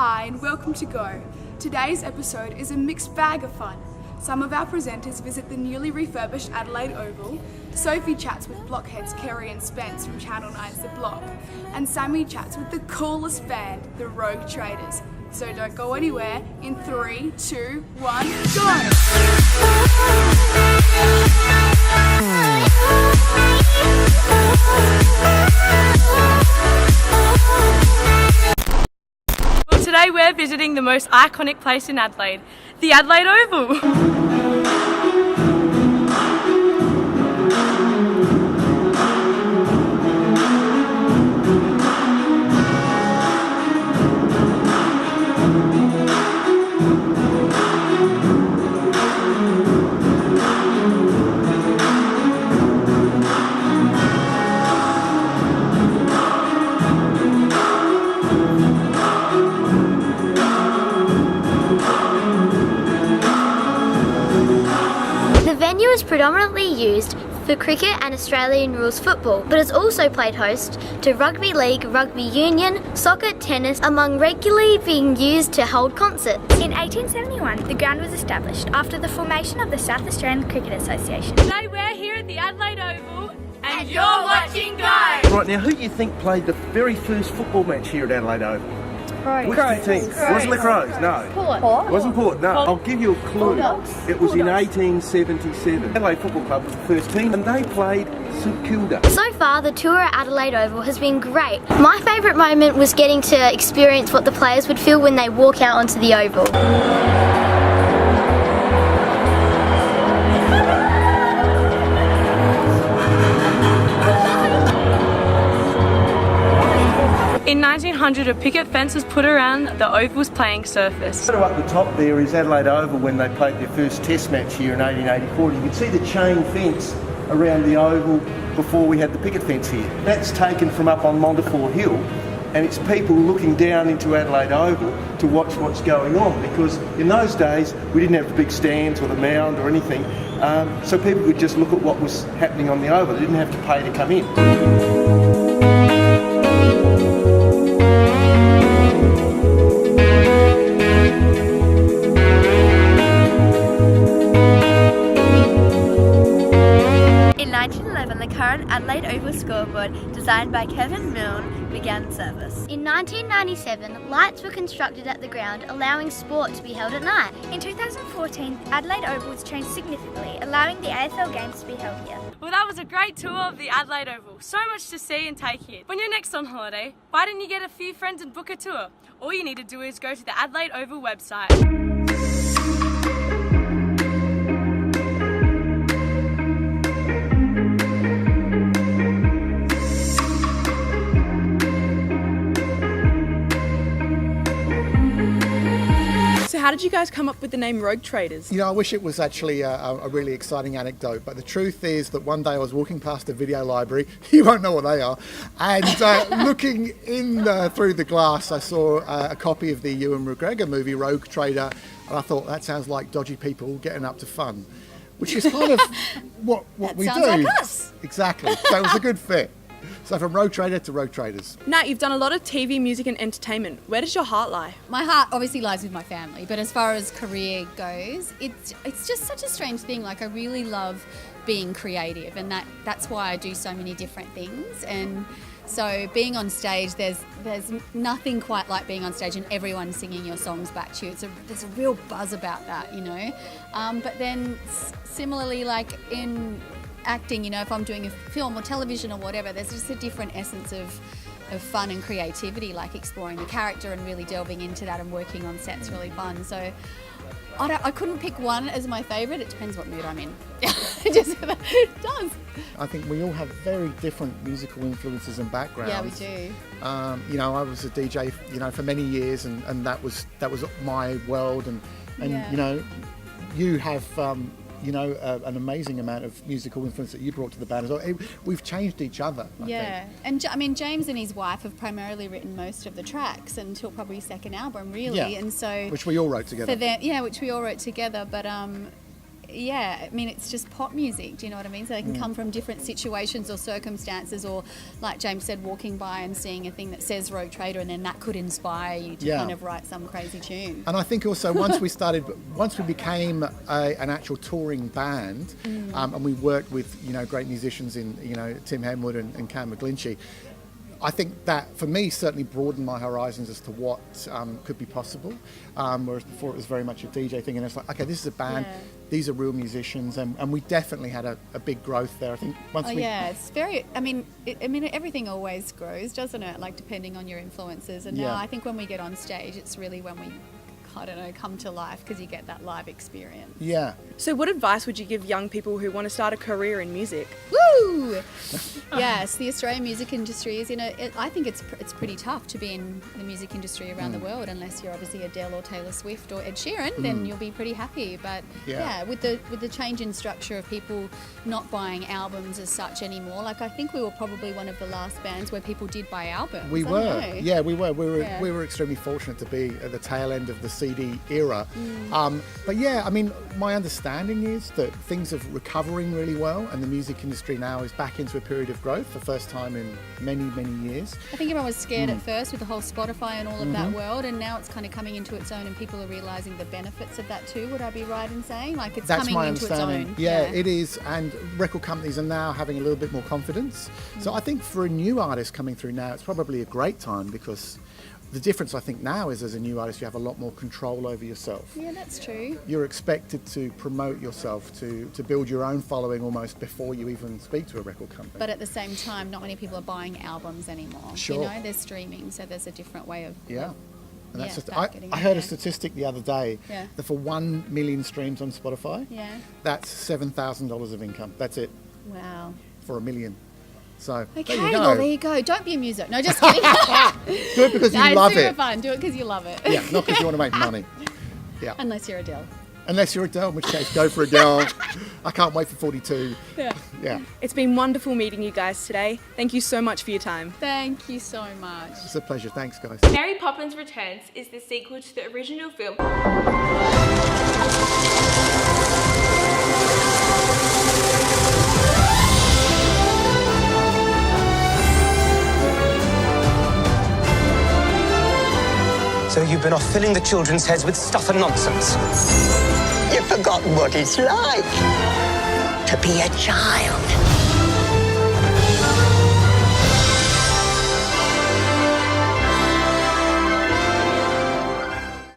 Hi and welcome to Go. Today's episode is a mixed bag of fun. Some of our presenters visit the newly refurbished Adelaide Oval, Sophie chats with blockheads Kerrie and Spence from Channel 9's The Block, and Sammy chats with the coolest band, the Rogue Traders. So don't go anywhere. In 3, 2, 1, go! Today we're visiting the most iconic place in Adelaide, the Adelaide Oval. The venue is predominantly used for cricket and Australian rules football, but is also played host to rugby league, rugby union, soccer, tennis, among regularly being used to hold concerts. In 1871, the ground was established after the formation of the South Australian Cricket Association. Today we're here at the Adelaide Oval and you're watching Go! Right, now who do you think played the very first football match here at Adelaide Oval? Which team? Wasn't the Crows? No. Port. Wasn't Port? No. I'll give you a clue. It was in 1877. Adelaide Football Club was the first team and they played St Kilda. So far, the tour at Adelaide Oval has been great. My favourite moment was getting to experience what the players would feel when they walk out onto the Oval. In 1900, a picket fence was put around the Oval's playing surface. Up the top there is Adelaide Oval when they played their first test match here in 1884. You can see the chain fence around the Oval before we had the picket fence here. That's taken from up on Montefiore Hill, and it's people looking down into Adelaide Oval to watch what's going on, because in those days we didn't have the big stands or the mound or anything, so people could just look at what was happening on the Oval. They didn't have to pay to come in. In 1911, the current Adelaide Oval scoreboard, designed by Kevin Milne, began service. In 1997, lights were constructed at the ground, allowing sport to be held at night. In 2014, Adelaide Oval was changed significantly, allowing the AFL games to be held here. Well, that was a great tour of the Adelaide Oval. So much to see and take in. When you're next on holiday, why don't you get a few friends and book a tour? All you need to do is go to the Adelaide Oval website. So how did you guys come up with the name Rogue Traders? You know, I wish it was actually a really exciting anecdote, but the truth is that one day I was walking past a video library, you won't know what they are, and looking in through the glass, I saw a copy of the Ewan McGregor movie Rogue Trader, and I thought that sounds like dodgy people getting up to fun, which is kind of what we do. Sounds like us. Exactly. So it was a good fit. So from Rogue Trader to Rogue Traders. Nat, you've done a lot of TV, music and entertainment. Where does your heart lie? My heart obviously lies with my family, but as far as career goes, it's just such a strange thing. Like, I really love being creative, and that's why I do so many different things. And so being on stage, there's nothing quite like being on stage and everyone singing your songs back to you. There's a real buzz about that, you know. But then similarly, like in acting, you know, if I'm doing a film or television or whatever, there's just a different essence of fun and creativity, like exploring the character and really delving into that, and working on set's really fun. So I couldn't pick one as my favourite. It depends what mood I'm in. It does. I think we all have very different musical influences and backgrounds. Yeah, we do. You know, I was a DJ, you know, for many years, and that was my world, and Yeah. you know, you have you know, an amazing amount of musical influence that you brought to the band as well. We've changed each other, I think. And I mean, James and his wife have primarily written most of the tracks until probably second album, really. Yeah. And so Which we all wrote together. for them, yeah, which we all wrote together. But yeah, I mean, it's just pop music, do you know what I mean? So they can come from different situations or circumstances, or like James said, walking by and seeing a thing that says Rogue Trader, and then that could inspire you to kind of write some crazy tune. And I think also once we became an actual touring band, and we worked with, great musicians in, Tim Henwood and Cam McGlinchey, I think that, for me, certainly broadened my horizons as to what could be possible. Whereas before it was very much a DJ thing, and it's like, okay, this is a band, these are real musicians, and we definitely had a big growth there. I think once it's very. I mean, everything always grows, doesn't it? Like depending on your influences. And now I think when we get on stage, it's really when we, come to life, because you get that live experience. Yeah. So what advice would you give young people who want to start a career in music? Woo! Yes, the Australian music industry is I think it's pretty tough to be in the music industry around the world, unless you're obviously Adele or Taylor Swift or Ed Sheeran, then you'll be pretty happy. But with the change in structure of people not buying albums as such anymore, like I think we were probably one of the last bands where people did buy albums. We were. Yeah, we were. We were extremely fortunate to be at the tail end of the CD era. But yeah, I mean, my understanding is that things are recovering really well, and the music industry now is back into a period of growth for the first time in many, many years. I think everyone was scared at first with the whole Spotify and all of that world, and now it's kind of coming into its own, and people are realising the benefits of that too. Would I be right in saying? Like it's That's coming into its own. Yeah, it is, and record companies are now having a little bit more confidence. So I think for a new artist coming through now, it's probably a great time, because the difference I think now is, as a new artist, you have a lot more control over yourself. Yeah, that's true. You're expected to promote yourself, to build your own following almost before you even speak to a record company. But at the same time, not many people are buying albums anymore. Sure. They're streaming, so there's a different way of... Yeah. And that's just, I I heard a statistic the other day that for 1 million streams on Spotify, that's $7,000 of income. That's it. Wow. For 1 million. So okay, there you go. Well, there you go. Don't be a music. No, just kidding. Do it because you love it's super it. fun. Do it because you love it. Yeah, not because you want to make money. Yeah. Unless you're Adele. Unless you're Adele, in which case go for Adele. I can't wait for 42. Yeah. It's been wonderful meeting you guys today. Thank you so much for your time. Thank you so much. It's a pleasure. Thanks, guys. Mary Poppins Returns is the sequel to the original film. So you've been off filling the children's heads with stuff and nonsense. You've forgotten what it's like to be a child.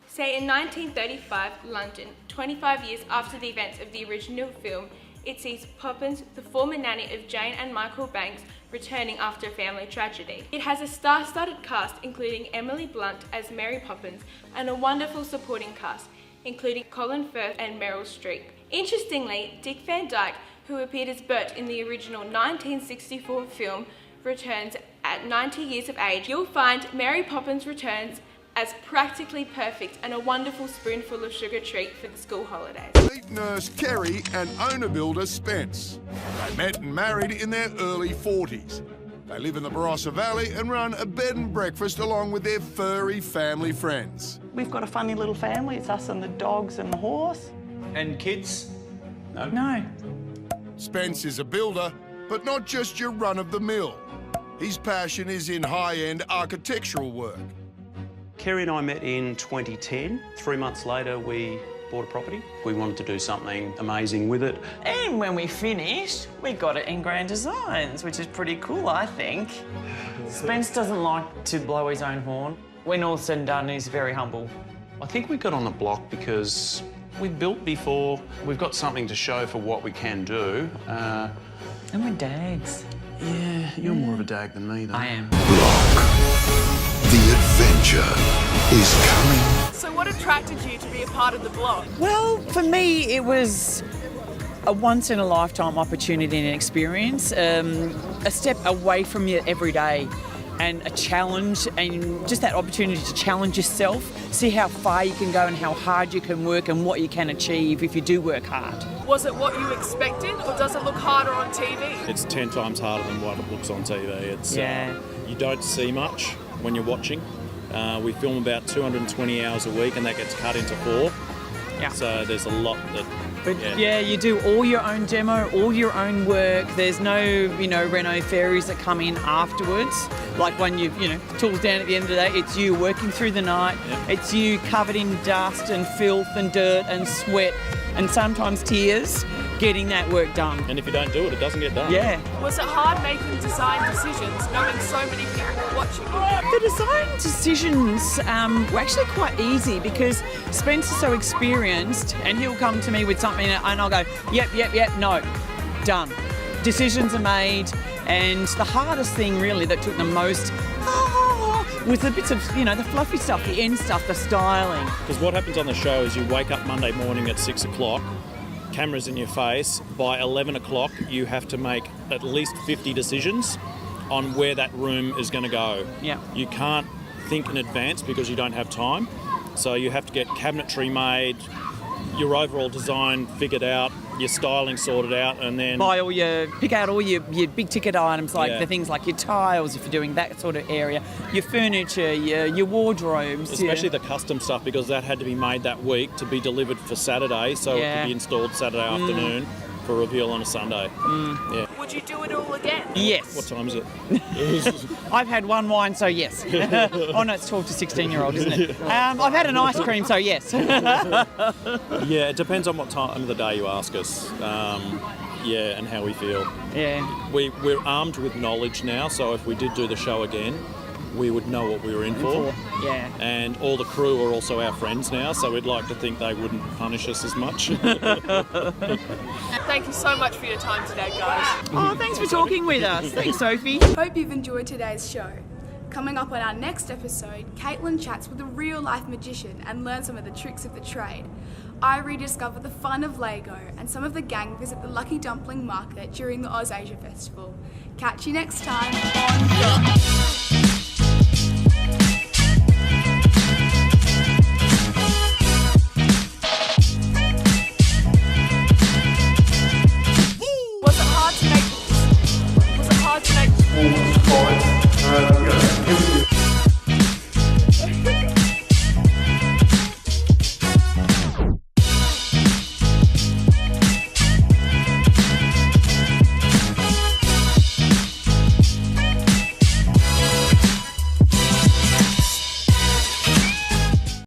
Say in 1935, London, 25 years after the events of the original film, it sees Poppins, the former nanny of Jane and Michael Banks, returning after a family tragedy. It has a star-studded cast including Emily Blunt as Mary Poppins and a wonderful supporting cast including Colin Firth and Meryl Streep. Interestingly, Dick Van Dyke, who appeared as Bert in the original 1964 film, returns at 90 years of age. You'll find Mary Poppins Returns as practically perfect and a wonderful spoonful of sugar treat for the school holidays. Meet nurse Kerrie and owner-builder Spence. They met and married in their early 40s. They live in the Barossa Valley and run a bed and breakfast along with their furry family friends. We've got a funny little family. It's us and the dogs and the horse. And kids? No? No. Spence is a builder, but not just your run-of-the-mill. His passion is in high-end architectural work. Kerrie and I met in 2010. 3 months later, we bought a property. We wanted to do something amazing with it. And when we finished, we got it in Grand Designs, which is pretty cool, I think. Spence doesn't like to blow his own horn. When all's said and done, he's very humble. I think we got on the block because we built before. We've got something to show for what we can do. And we're dags. Yeah, you're more of a dag than me, though. I am. The adventure is coming. So what attracted you to be a part of the blog? Well, for me, it was a once-in-a-lifetime opportunity and experience, a step away from your everyday and a challenge, and just that opportunity to challenge yourself, see how far you can go and how hard you can work and what you can achieve if you do work hard. Was it what you expected, or does it look harder on TV? It's 10 times harder than what it looks on TV. It's you don't see much when you're watching. We film about 220 hours a week, and that gets cut into 4. Yeah. So there's a lot that. But yeah, you do all your own demo, all your own work. There's no, Renault ferries that come in afterwards. Like when tools down at the end of the day, it's you working through the night. Yep. It's you covered in dust and filth and dirt and sweat and sometimes tears getting that work done. And if you don't do it, it doesn't get done. Yeah. Was it hard making design decisions, knowing so many people were watching you? The design decisions were actually quite easy because Spence is so experienced and he'll come to me with something and I'll go, yep, no, done. Decisions are made, and the hardest thing really that took the most was the bits of, the fluffy stuff, the end stuff, the styling. Because what happens on the show is you wake up Monday morning at 6 o'clock, cameras in your face. By 11 o'clock, you have to make at least 50 decisions on where that room is going to go. Yeah. You can't think in advance because you don't have time. So you have to get cabinetry made, your overall design figured out, your styling sorted out, and then pick out all your big ticket items, like the things like your tiles if you're doing that sort of area, your furniture, your wardrobes, especially the custom stuff, because that had to be made that week to be delivered for Saturday, so it could be installed Saturday afternoon for reveal on a Sunday. Yeah. Would you do it all again? Yes. What time is it? I've had one wine, so yes. Oh no, it's 12 to 16-year-old, isn't it? I've had an ice cream, so yes. Yeah, it depends on what time of the day you ask us. And how we feel. Yeah. We're armed with knowledge now, so if we did do the show again, we would know what we were in for. Yeah. And all the crew are also our friends now, so we'd like to think they wouldn't punish us as much. Thank you so much for your time today, guys. Oh, thanks for talking with us. Thanks, Sophie. Hope you've enjoyed today's show. Coming up on our next episode, Caitlin chats with a real-life magician and learns some of the tricks of the trade. I rediscover the fun of Lego, and some of the gang visit the Lucky Dumpling Market during the Oz Asia Festival. Catch you next time on